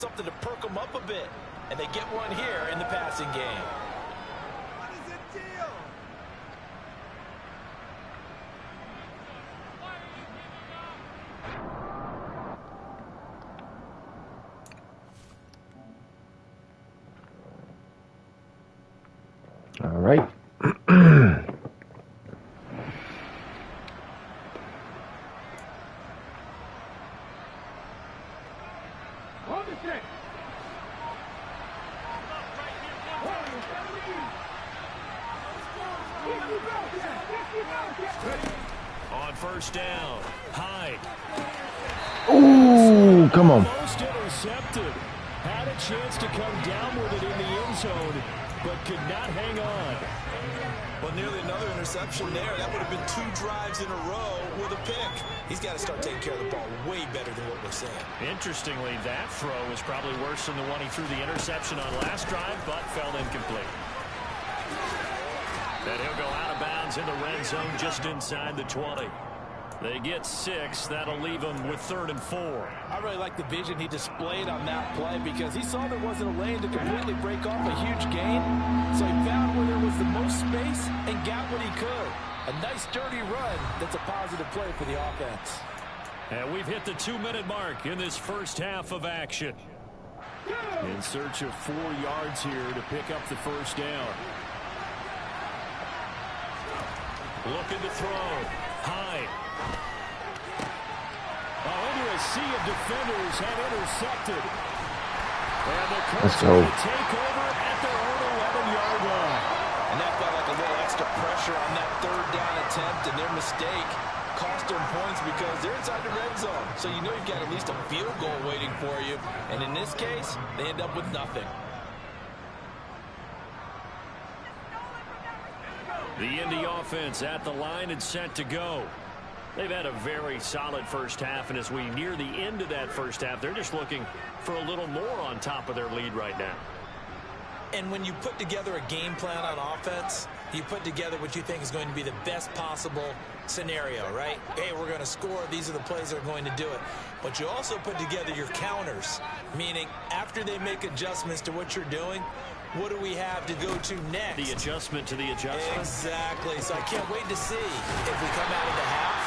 something to perk them up a bit. And they get one here in the passing game. What is the deal? All right. On first down, Hyde. Ooh, come on. Almost intercepted. Had a chance to come down with it in the end zone, but could not hang on. Well, nearly another interception there. That would have been 2 drives in a row with a pick. He's got to start taking care of the ball way better than what we're saying. Interestingly, that throw is probably worse than the one he threw the interception on last drive, but fell incomplete. And he'll go out of bounds in the red zone just inside the 20. They get 6. That'll leave them with 3rd and 4. I really like the vision he displayed on that play because he saw there wasn't a lane to completely break off a huge gain. So he found where there was the most space and got what he could. A nice, dirty run that's a positive play for the offense. And we've hit the 2-minute mark in this first half of action. In search of 4 yards here to pick up the first down. Looking to throw. Hyde. Under a sea of defenders had intercepted. And the Colts will take over at their own 11-yard line. And that felt like a little extra pressure on that 3rd down attempt, and their mistake cost them points because they're inside the red zone. So you know you've got at least a field goal waiting for you. And in this case, they end up with nothing. The Indy offense at the line and set to go. They've had a very solid first half, and as we near the end of that first half, they're just looking for a little more on top of their lead right now. And when you put together a game plan on offense, you put together what you think is going to be the best possible scenario, right? Hey, we're going to score. These are the plays that are going to do it. But you also put together your counters, meaning after they make adjustments to what you're doing, what do we have to go to next? The adjustment to the adjustment. Exactly. So I can't wait to see if we come out of the half,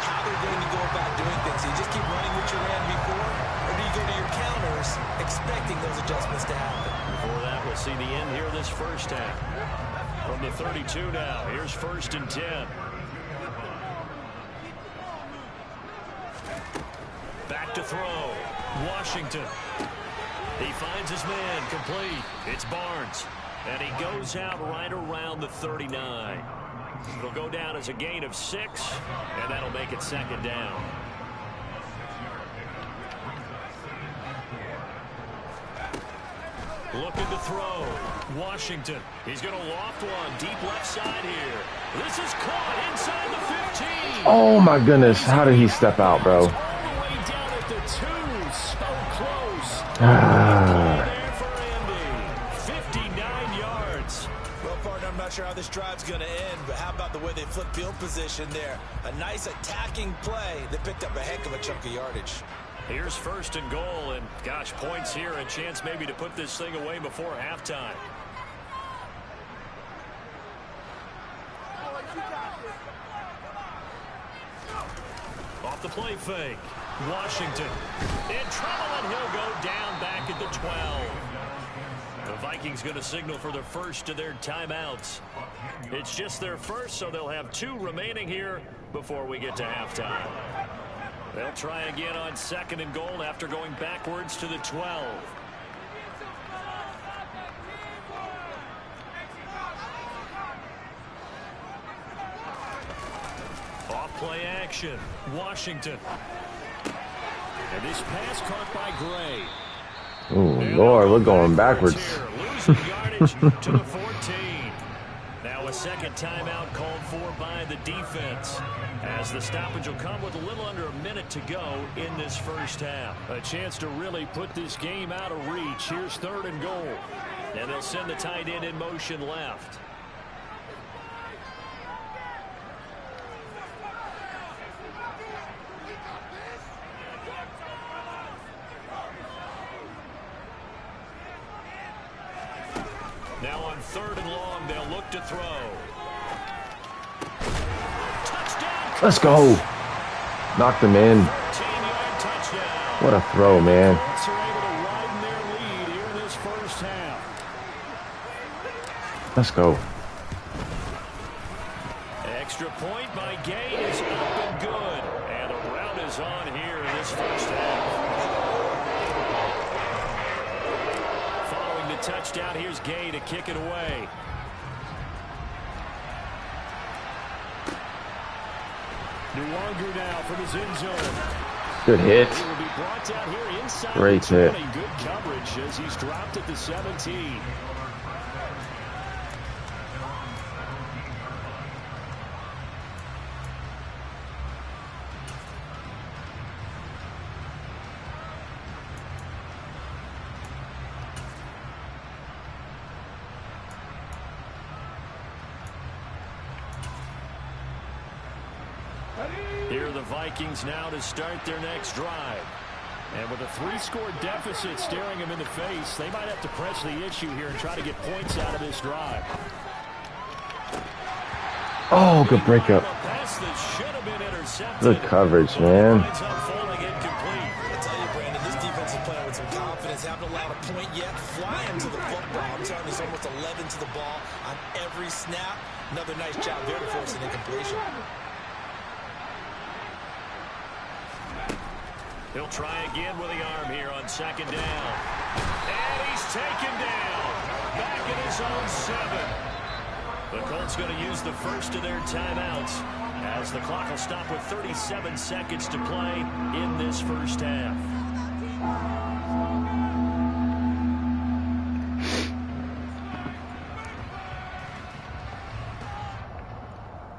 how they're going to go about doing things. Do you just keep running what you ran before, or do you go to your counters expecting those adjustments to happen? Before that, we'll see the end here this first half. From the 32 now, here's 1st and 10. Back to throw. Washington. He finds his man complete. It's Barnes. And he goes out right around the 39. It'll go down as a gain of 6, and that'll make it 2nd down. Looking to throw. Washington. He's going to loft one deep left side here. This is caught inside the 15. Oh, my goodness. How did he step out, bro? All the way down at the 2. So close. There for Indy. 59 yards. Well, partner, I'm not sure how this drive's going to end, but how about the way they flip field position there? A nice attacking play that picked up a heck of a chunk of yardage. Here's 1st and goal, and gosh, points here, a chance maybe to put this thing away before halftime. Off the play fake. Washington in trouble, and he'll go down back at the 12. The Vikings going to signal for the first of their timeouts. It's just their first, so they'll have 2 remaining here before we get to halftime. They'll try again on 2nd and goal after going backwards to the 12. Off play action. Washington. And this pass caught by Gray. Oh, Lord, we're going backwards. Losing yardage to the 14. Now a second timeout called for by the defense, as the stoppage will come with a little under a minute to go in this first half. A chance to really put this game out of reach. Here's 3rd and goal. And they'll send the tight end in motion left. Now on 3rd and long, they'll look to throw. Touchdown. Let's go. Knocked him in. 14-yard touchdown. What a throw, man. Colts are able to widen their lead here in this first half. Let's go. Extra point by Gay is up and good. And the route is on here in this first half. Following the touchdown, here's Gay to kick it away. Nuwanger now from his end zone. Good hit. He will be brought down here inside Great the 20. hit. Good coverage as he's dropped at the 17. Here are the Vikings now to start their next drive. And with a 3-score deficit staring them in the face, they might have to press the issue here and try to get points out of this drive. Oh, good breakup. Good coverage, man. I tell you, Brandon, this defense is playing with some confidence. Haven't allowed a point yet. Flying to the football. I'm telling you, there's almost 11 to the ball on every snap. Another nice job there to force an incompletion. He'll try again with the arm here on 2nd down. And he's taken down. Back in his own 7. The Colts going to use the first of their timeouts as the clock will stop with 37 seconds to play in this first half.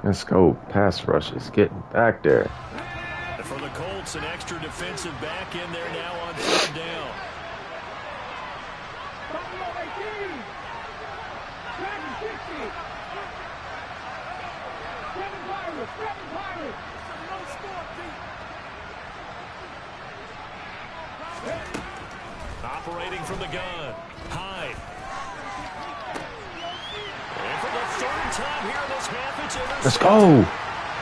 Let's go. Pass rush is getting back there. For the Colts, an extra defensive back in there now on 3rd down. Operating from the gun. Hyde. And for the 3rd time here in this half, it's intercepted. Let's go.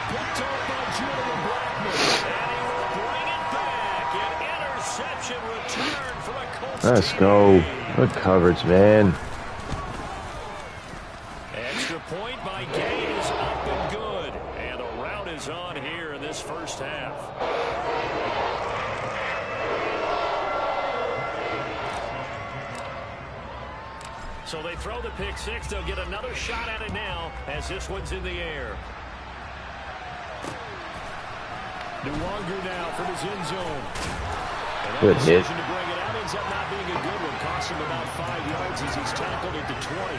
Picked up by Julian Blackman. And he will bring it back. An interception return for the Colts. Let's go. Good coverage, man. Extra point by Gay is up and good. And the route is on here in this first half. So they throw the pick 6. They'll get another shot at it now as this one's in the air. Nuwanger now from his end zone. Good hit. To bring it out ends up not being a good one. Cost him about 5 yards as he's tackled at the 20.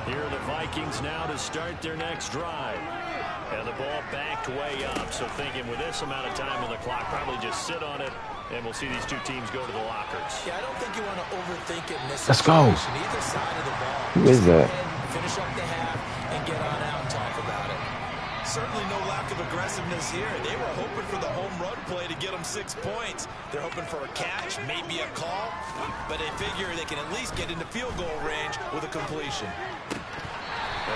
Here are the Vikings now to start their next drive. And the ball backed way up. So thinking with this amount of time on the clock, probably just sit on it. And we'll see these two teams go to the lockers. Yeah, I don't think you want to overthink it in this Let's go. situation. Either side of the ball. Who is that? Finish up the half and get on out and talk about it. Certainly no lack of aggressiveness here. They were hoping for the home run play to get them 6 points. They're hoping for a catch, maybe a call, but they figure they can at least get into field goal range with a completion.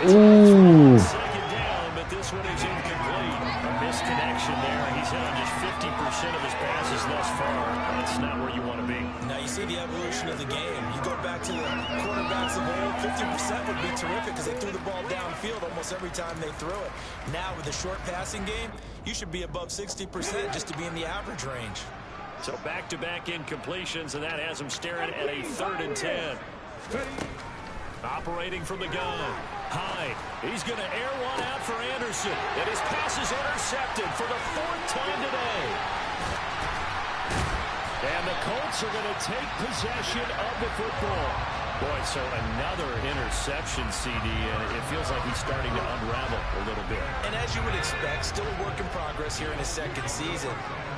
Ooh. Second down, but this one is incomplete. A misconnection there. He's hit on just 50% of his passes thus far. That's not where you want to be. Now you see the evolution of the game. You go back to the quarterbacks of old, 50% would be terrific because they threw the ball downfield almost every time they threw it. Now with the short passing game, you should be above 60% just to be in the average range. So back-to-back incompletions, and that has him staring at a 3rd and 10. Operating from the gun. Hyde. He's going to air one out for Anderson. And his pass is intercepted for the 4th time today. And the Colts are going to take possession of the football. Boy, so another interception, CD, and it feels like he's starting to unravel a little bit. And as you would expect, still a work in progress here in his 2nd season.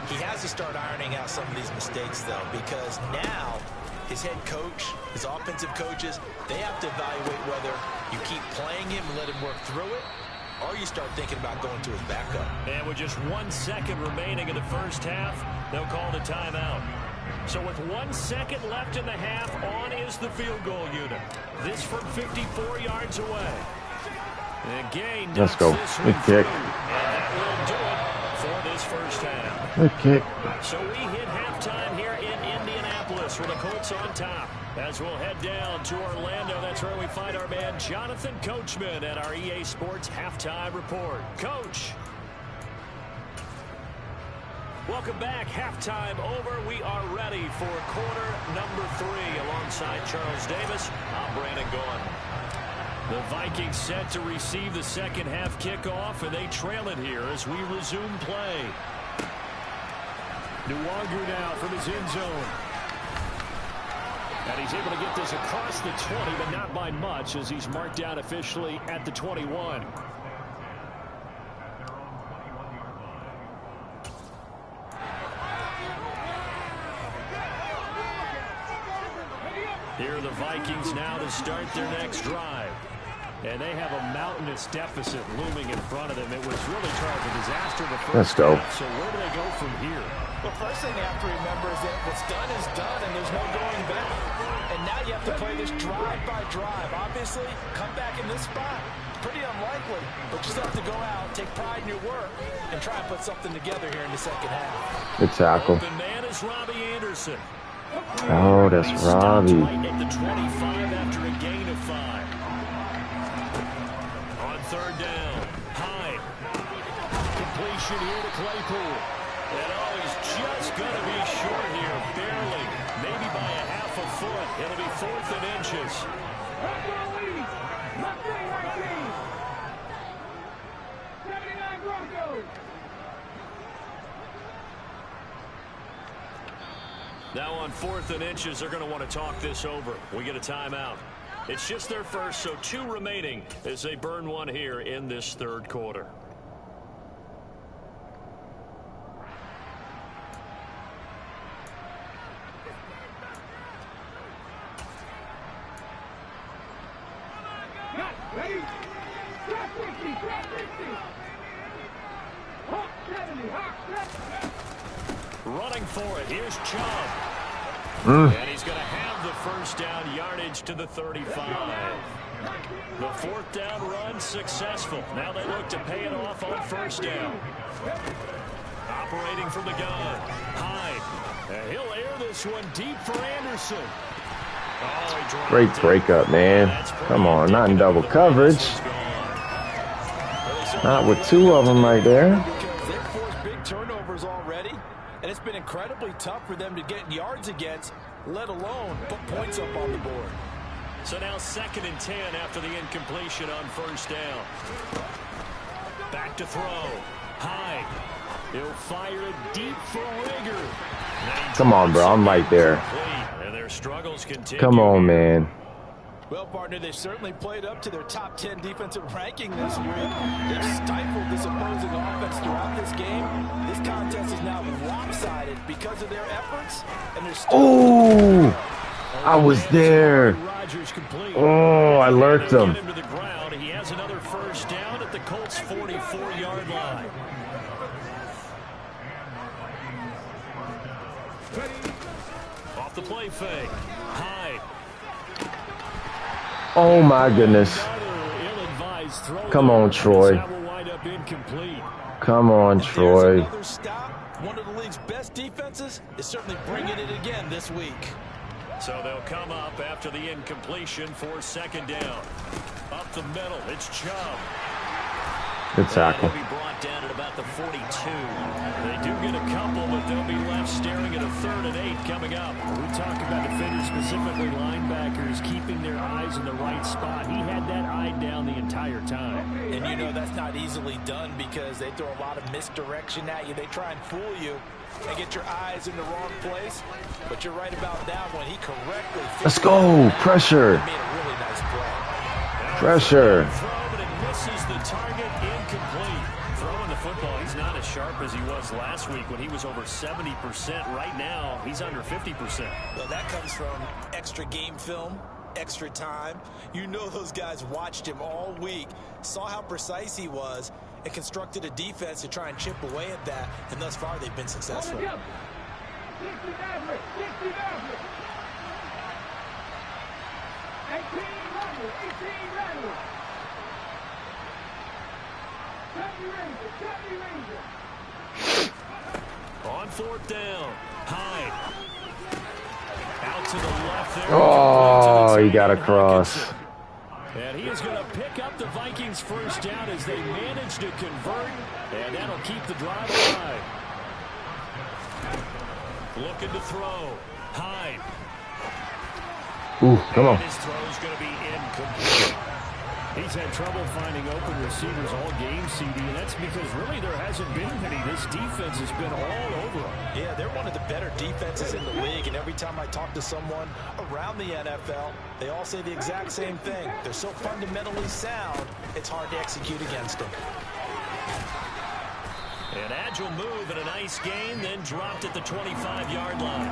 He has to start ironing out some of these mistakes, though, because now his head coach, his offensive coaches, they have to evaluate whether you keep playing him and let him work through it, or you start thinking about going to his backup. And with just 1 second remaining in the first half, they'll call the timeout. So with 1 second left in the half, on is the field goal unit. This from 54 yards away. And Gain Let's go. Good kick. And that will do it for this first half. Good kick. So we hit halftime here in Indianapolis with the Colts on top. As we'll head down to Orlando, that's where we find our man Jonathan Coachman at our EA Sports Halftime Report. Coach. Welcome back. Halftime over. We are ready for quarter number 3. Alongside Charles Davis, I'm Brandon Gaudin. The Vikings set to receive the second half kickoff, and they trail it here as we resume play. Nwangu now from his end zone. And he's able to get this across the 20, but not by much as he's marked down officially at the 21. Here are the Vikings now to start their next drive. And they have a mountainous deficit looming in front of them. It was really, Charles, a disaster the first Let's go. half. So where do they go from here? Well, first thing you have to remember is that what's done is done, and there's no going back. And now you have to play this drive by drive. Obviously, come back in this spot. Pretty unlikely, but you still have to go out, take pride in your work, and try and put something together here in the second half. Good tackle. The man is Robbie Anderson. Oh, that's He stops Robbie. right at the 25 after a gain of 5. On third down, Hyde. Completion here to Claypool. And he's just going to be short here, barely. Maybe by a half a foot. It'll be 4th and inches. Now on 4th and inches, they're going to want to talk this over. We get a timeout. It's just their first, so 2 remaining as they burn one here in this third quarter. Ready? Drop 50, drop 50. Hawk 70, Hawk 70. Running for it. Here's Chubb. And he's going to have the first down yardage to the 35. The 4th down run successful. Now they look to pay it off on first down. Operating from the gun. Hyde. And he'll air this one deep for Anderson. Oh, he dropped Great it. breakup, man. Come on, not in double coverage. Not with 2 of them right there. They've forced big turnovers already, and it's been incredibly tough for them to get yards against, let alone put points up on the board. So now 2nd and 10 after the incompletion on first down. Back to throw. Hyde. He'll fire it deep for Rigger. Come on, bro. I'm right there. And their struggles continue. Come on, man. Well, partner, they've certainly played up to their top 10 defensive ranking this week. They've stifled this opposing offense throughout this game. This contest is now lopsided because of their efforts, and they're still... Oh, I was there. Oh, I lurked him. He has another first down at the Colts' 44-yard line. Off the play fake. Hyde. Oh, my goodness. Come on, Troy. Come on, Troy. Another stop. One of the league's best defenses is certainly bringing it again this week. So they'll come up after the incompletion for second down. Up the middle, it's Chubb. Good tackle. He'll be brought down at about the 42. They do get a couple, but they'll be left staring at a 3rd and 8 coming up. We talk about defenders, specifically linebackers, keeping their eyes in the right spot. He had that eye down the entire time. And you know that's not easily done because they throw a lot of misdirection at you. They try and fool you and get your eyes in the wrong place. But you're right about that one. He correctly... Let's go. Pressure. Made a really nice play. Pressure. Throw, but it misses the target, incomplete. Throwing the football, he's not as sharp as he was last week when he was over 70%. Right now, he's under 50%. Well, that comes from extra game film, extra time. You know those guys watched him all week, saw how precise he was, and constructed a defense to try and chip away at that. And thus far, they've been successful. 60 Maverick. 60 Maverick. 18 Randall. 18 Randall. 70 Ranger. 70 Ranger. On fourth down, Hyde. Out to the left there. Oh, he got across. And he is going to pick up the Vikings first down as they manage to convert, and that'll keep the drive alive. Looking to throw. Hyde. Ooh, come on. And his throw's going to be incomplete. He's had trouble finding open receivers all game, CD, and that's because really there hasn't been many. This defense has been all over them. Yeah, they're one of the better defenses in the league, and every time I talk to someone around the NFL, they all say the exact same thing. They're so fundamentally sound, it's hard to execute against them. An agile move and a nice gain, then dropped at the 25-yard line.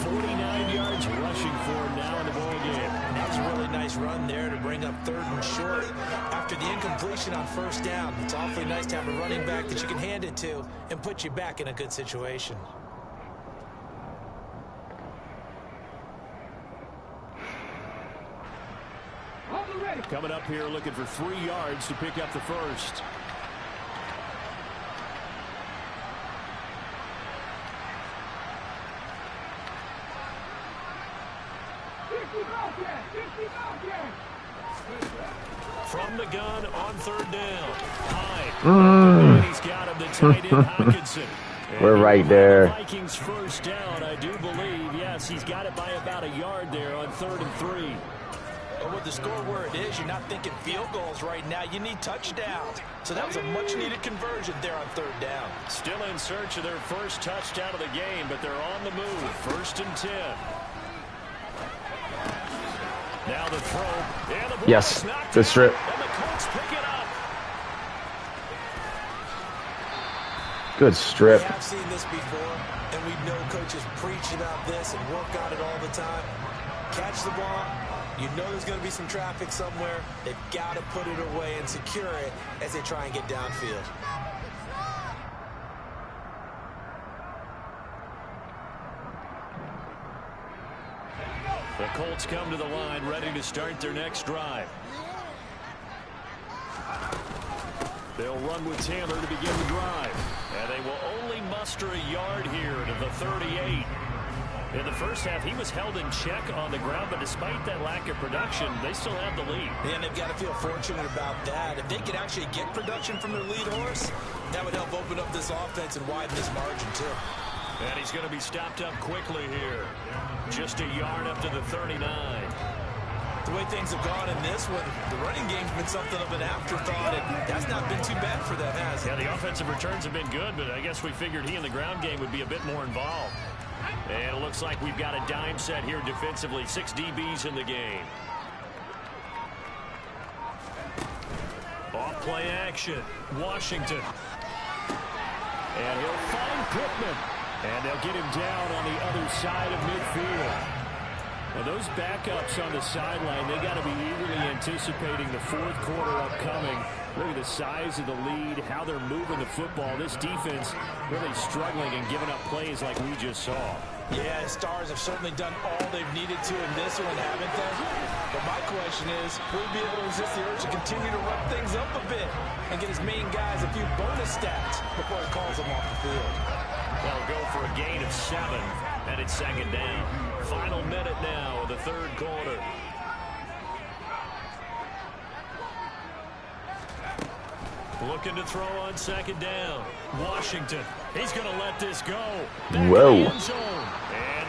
49 yards rushing for him now in the ball game. That was a really nice run there to bring up 3rd and short. After the incompletion on first down, it's awfully nice to have a running back that you can hand it to and put you back in a good situation. Coming up here looking for 3 yards to pick up the first. From the gun on 3rd down. Hyde. And he's got him, the tight end, Hockenson. We're right there. Vikings first down, I do believe. Yes, he's got it by about a yard there on 3rd and 3. And with the score where it is, you're not thinking field goals right now. You need touchdowns. So that was a much-needed conversion there on 3rd down. Still in search of their first touchdown of the game, but they're on the move. 1st and 10. Now the throw. And the yes, good strip. And the Colts pick it up. Good strip. We have seen this before, and we know coaches preach about this and work on it all the time. Catch the ball. You know there's going to be some traffic somewhere. They've got to put it away and secure it as they try and get downfield. The Colts come to the line, ready to start their next drive. They'll run with Taylor to begin the drive. And they will only muster a yard here to the 38. In the first half, he was held in check on the ground, but despite that lack of production, they still have the lead. And they've got to feel fortunate about that. If they could actually get production from their lead horse, that would help open up this offense and widen this margin, too. And he's going to be stopped up quickly here. Just a yard up to the 39. The way things have gone in this one, the running game's been something of an afterthought, and that's not been too bad for them, has it? Yeah, the offensive returns have been good, but I guess we figured he in the ground game would be a bit more involved. And it looks like we've got a dime set here defensively. 6 DBs in the game. Off play action. Washington. And he'll find Pittman. And they'll get him down on the other side of midfield. Now those backups on the sideline, they got to be eagerly anticipating the 4th quarter upcoming. Look at the size of the lead, how they're moving the football. This defense really struggling and giving up plays like we just saw. Yeah, Stars have certainly done all they've needed to in this one, haven't they? But my question is, will he be able to resist the urge to continue to run things up a bit and get his main guys a few bonus stats before he calls them off the field? They'll go for a gain of 7, and it's 2nd down. Final minute now of the 3rd quarter. Looking to throw on 2nd down. Washington. He's going to let this go. Whoa. And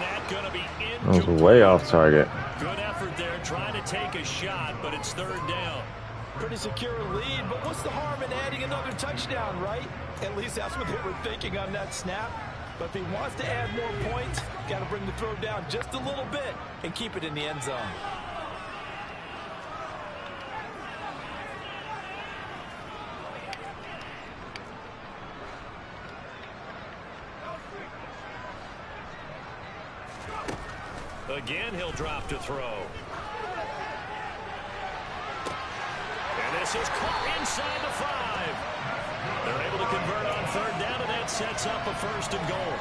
that's going to be incomplete. That was way off target. Good effort there, trying to take a shot, but it's 3rd down. Pretty secure lead, but what's the harm in adding another touchdown, right? At least that's what they were thinking on that snap. But if he wants to add more points, got to bring the throw down just a little bit and keep it in the end zone. Again, he'll drop to throw. And this is caught inside the 5. They're able to convert on 3rd down, and that sets up a 1st and goal.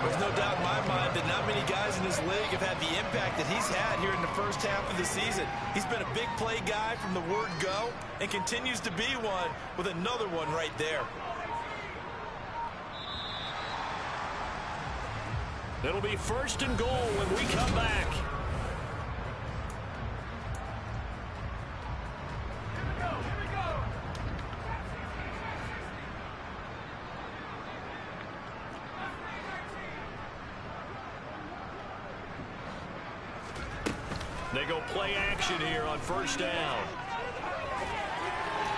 There's no doubt in my mind that not many guys in this league have had the impact that he's had here in the first half of the season. He's been a big play guy from the word go and continues to be one with another one right there. It'll be 1st and goal when we come back. They go play action here on 1st down.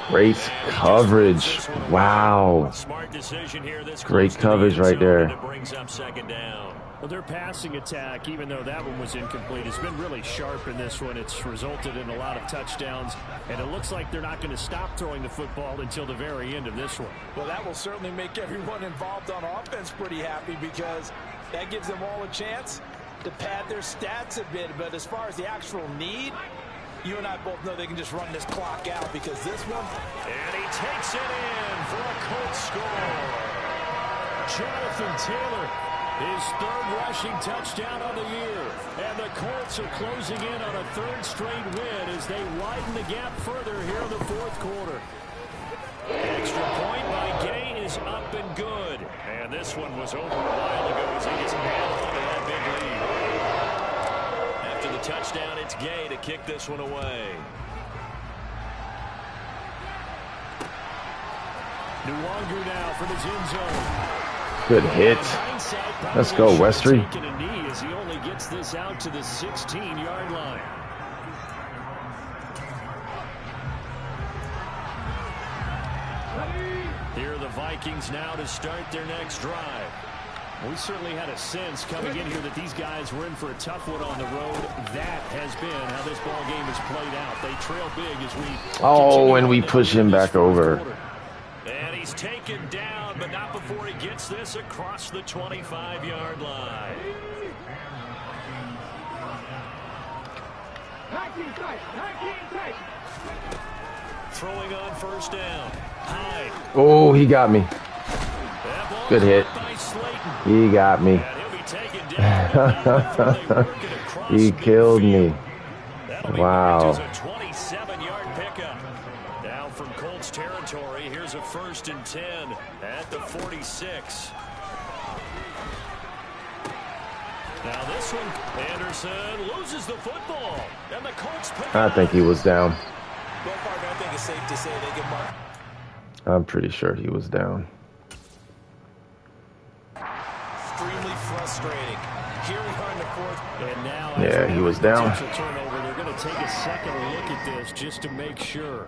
Great coverage. Wow. Smart decision here. This great coverage right there. It brings up 2nd down. Well, their passing attack, even though that one was incomplete, has been really sharp in this one. It's resulted in a lot of touchdowns, and it looks like they're not going to stop throwing the football until the very end of this one. Well, that will certainly make everyone involved on offense pretty happy because that gives them all a chance to pad their stats a bit. But as far as the actual need, you and I both know they can just run this clock out because this one. And he takes it in for a Colts score. Jonathan Taylor, his 3rd rushing touchdown of the year. And the Colts are closing in on a 3rd straight win as they widen the gap further here in the 4th quarter. Extra point by Gay is up and good. And this one was over a while ago as he just held on to that big lead. After the touchdown, it's Gay to kick this one away. Nwangu now from his end zone. Good hit. Let's go, Westry. Taking a knee as he only gets this out to the 16-yard line. Here are the Vikings now to start their next drive. We certainly had a sense coming in here that these guys were in for a tough one on the road. That has been how this ball game has played out. They trail big as we. Oh, and we push him back over. And he's taken down, but not before he gets this across the 25-yard line. Throwing on 1st down. Hyde. Oh, he got me. Good hit. He got me. He killed me. Wow. 27-yard pickup. Now from Colts territory, here's a 1st and 10 at the 46. Now this one, Anderson loses the football, and the Colts pick I think he was down. Well, partner, I think it's safe to say they get marked. I'm pretty sure he was down. Extremely frustrating. Here we are in the 4th. And now, Yeah, he was down. Turnover, they're going to take a second look at this just to make sure.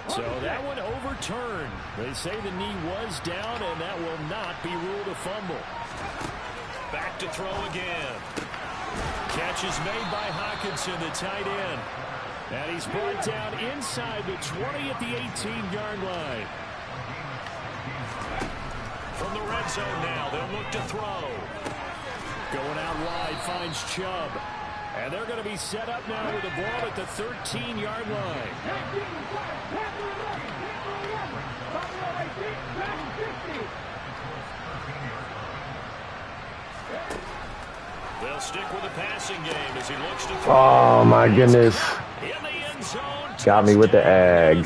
So that one overturned. They say the knee was down, and that will not be ruled a fumble. Back to throw again. Catch is made by Hawkinson, the tight end. And he's brought down inside the 20 at the 18-yard line. From the red zone now, they'll look to throw. Going out wide, finds Chubb. And they're going to be set up now with the ball at the 13-yard line. They'll stick with the passing game as he looks to throw. Oh, my goodness. In the end zone. Got me with the egg.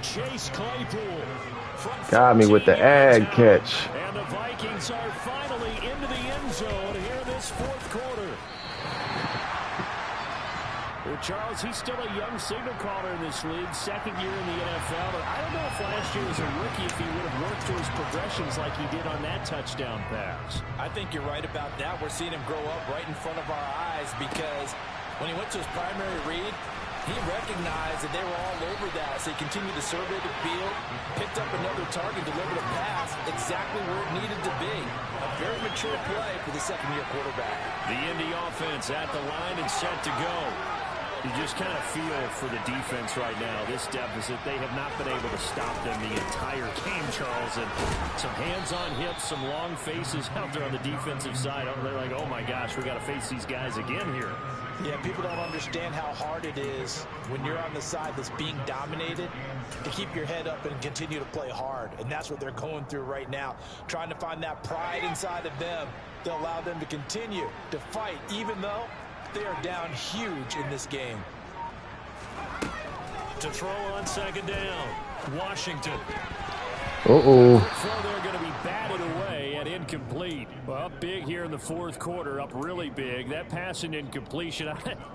Chase Claypool. Got me with the egg catch. And the Vikings are finally into the end zone here in this 4th quarter. Well, Charles, he's still a young signal caller in this league, 2nd year in the NFL. But I don't know if last year was a rookie if he would have worked through his progressions like he did on that touchdown pass. I think you're right about that. We're seeing him grow up right in front of our eyes because when he went to his primary read, he recognized that they were all over that. So he continued to survey the field, picked up another target, delivered a pass exactly where it needed to be. A very mature play for the 2nd-year quarterback. The Indy offense at the line and set to go. You just kind of feel for the defense right now, this deficit. They have not been able to stop them the entire game, Charles. And some hands on hips, some long faces out there on the defensive side. They're like, oh, my gosh, we got to face these guys again here. Yeah, people don't understand how hard it is when you're on the side that's being dominated to keep your head up and continue to play hard. And that's what they're going through right now, trying to find that pride inside of them to allow them to continue to fight, even though they are down huge in this game. To throw on second down, Washington. Uh-oh. Throw there going to be batted away and incomplete. Well, up big here in the fourth quarter, up really big. That pass and incompletion,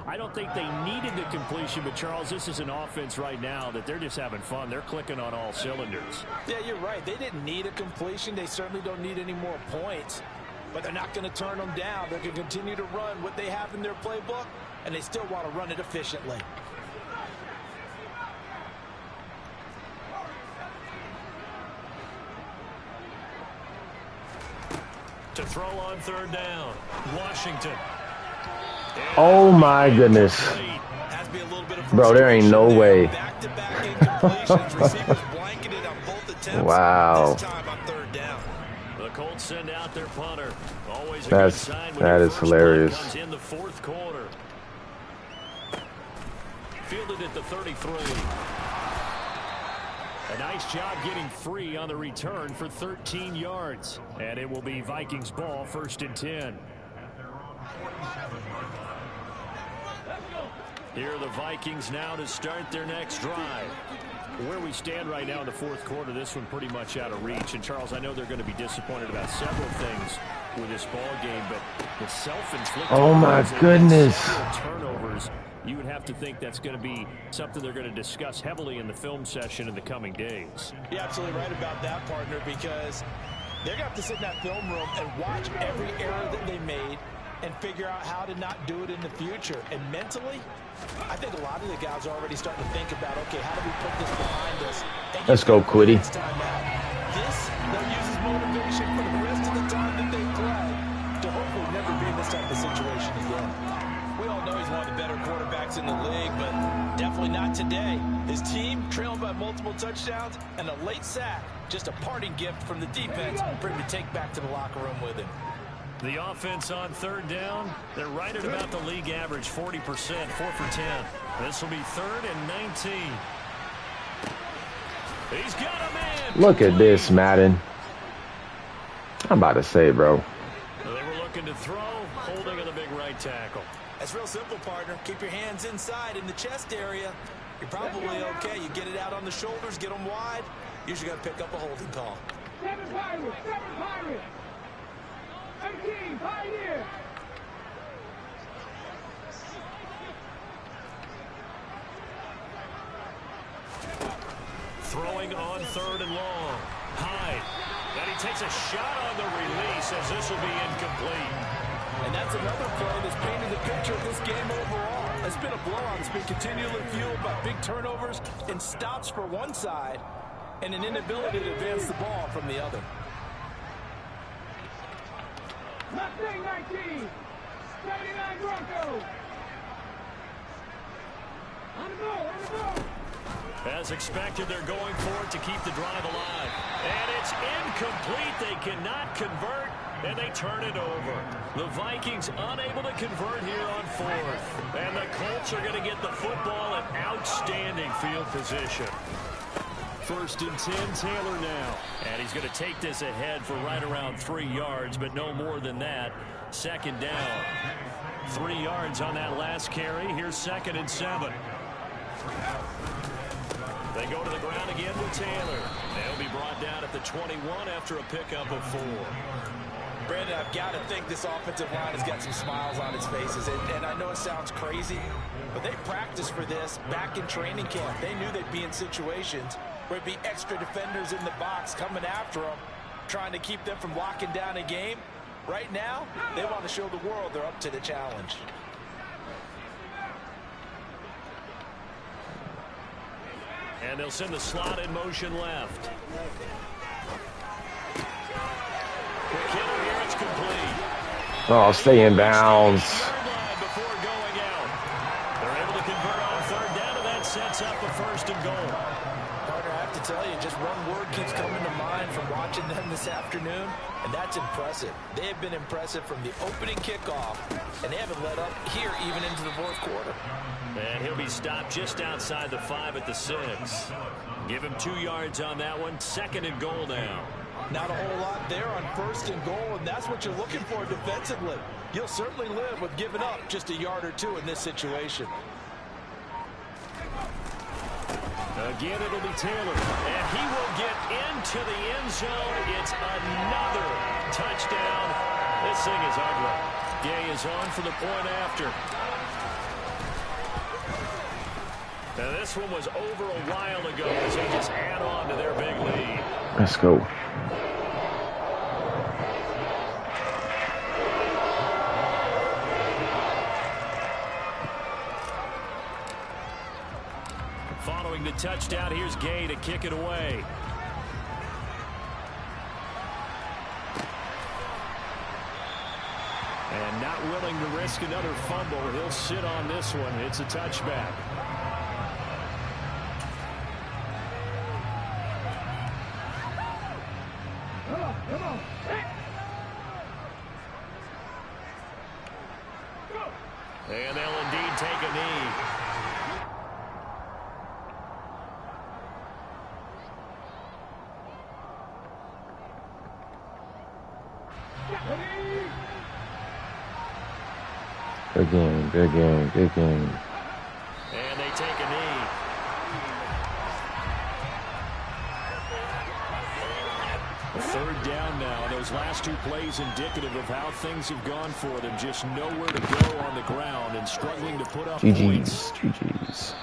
I don't think they needed the completion, but Charles, this is an offense right now that they're just having fun. They're clicking on all cylinders. Yeah, you're right. They didn't need a completion. They certainly don't need any more points, but they're not going to turn them down. They're going to continue to run what they have in their playbook, and they still want to run it efficiently. To throw on third down, Washington. Oh my goodness. Bro, there ain't no way. Wow. The Colts send out their punter. Always a That's- good sign when that your is first play hilarious. comes in the fourth quarter. Fielded at the 33. A nice job getting free on the return for 13 yards. And it will be Vikings ball, 1st and 10. Here are the Vikings now to start their next drive. Where we stand right now in the fourth quarter, this one pretty much out of reach. And, Charles, I know they're going to be disappointed about several things with this ball game, but the self-inflicted... Oh, my goodness. Turnovers, you would have to think that's going to be something they're going to discuss heavily in the film session in the coming days. You're absolutely right about that, partner, because they're going to have to sit in that film room and watch every error that they made and figure out how to not do it in the future. And mentally, I think a lot of the guys are already starting to think about, okay, how do we put this behind us? Let's go, Quiddy. This, they'll use as motivation for the rest of the time that they play to hopefully never be in this type of situation again. We all know he's one of the better quarterbacks in the league, but definitely not today. His team trailing by multiple touchdowns and a late sack, just a parting gift from the defense for him to take back to the locker room with him. The offense on third down, they're right at about the league average, 40%, 4 for 10. This will be 3rd and 19. He's got a man. Look at this, Madden. I'm about to say, bro. They were looking to throw, holding on the big right tackle. That's real simple, partner. Keep your hands inside in the chest area. You're probably okay. You get it out on the shoulders, get them wide. Usually got to pick up a holding call. 7 Pirates, 7 Pirates. 18, Pioneer. Throwing on 3rd and long. Hyde. And he takes a shot on the release as this will be incomplete. And that's another play that's painted the picture of this game overall. It's been a blowout. It's been continually fueled by big turnovers and stops for one side and an inability to advance the ball from the other. Mustang 19. 79 Broncos. On the go. As expected, they're going for it to keep the drive alive. And it's incomplete. They cannot convert, and they turn it over. The Vikings unable to convert here on 4th. And the Colts are going to get the football in outstanding field position. 1st and 10, Taylor now. And he's going to take this ahead for right around 3 yards, but no more than that. 2nd down. 3 yards on that last carry. Here's 2nd and 7. They go to the ground again with Taylor. They'll be brought down at the 21 after a pickup of 4. Brandon, I've got to think this offensive line has got some smiles on its faces. And I know it sounds crazy, but they practiced for this back in training camp. They knew they'd be in situations where it'd be extra defenders in the box coming after them, trying to keep them from locking down a game. Right now, they want to show the world they're up to the challenge. And they'll send the slot in motion left. Quick hitter here, it's complete. Oh, stay in bounds. Before going out. They're able to convert on 3rd down, and that sets up a 1st and goal. Partner, I have to tell you, just one word keeps coming to mind from watching them this afternoon, and that's impressive. They have been impressive from the opening kickoff, and they haven't let up here even into the fourth quarter. And he'll be stopped just outside the 5 at the 6. Give him 2 yards on that one. 2nd and goal now. Not a whole lot there on 1st and goal, and that's what you're looking for defensively. You'll certainly live with giving up just a yard or 2 in this situation. Again, it'll be Taylor, and he will get into the end zone. It's another touchdown. This thing is ugly. Gay is on for the point after. Now, this one was over a while ago as they just add on to their big lead. Let's go. Following the touchdown, here's Gay to kick it away. And not willing to risk another fumble, he'll sit on this one. It's a touchback. Come on. And they'll indeed take a knee. Good game, good game, good game. And they take a knee. A 3rd down now. Those last 2 plays indicative of how things have gone for them. Just nowhere to go on the ground and struggling to put up points. GG's.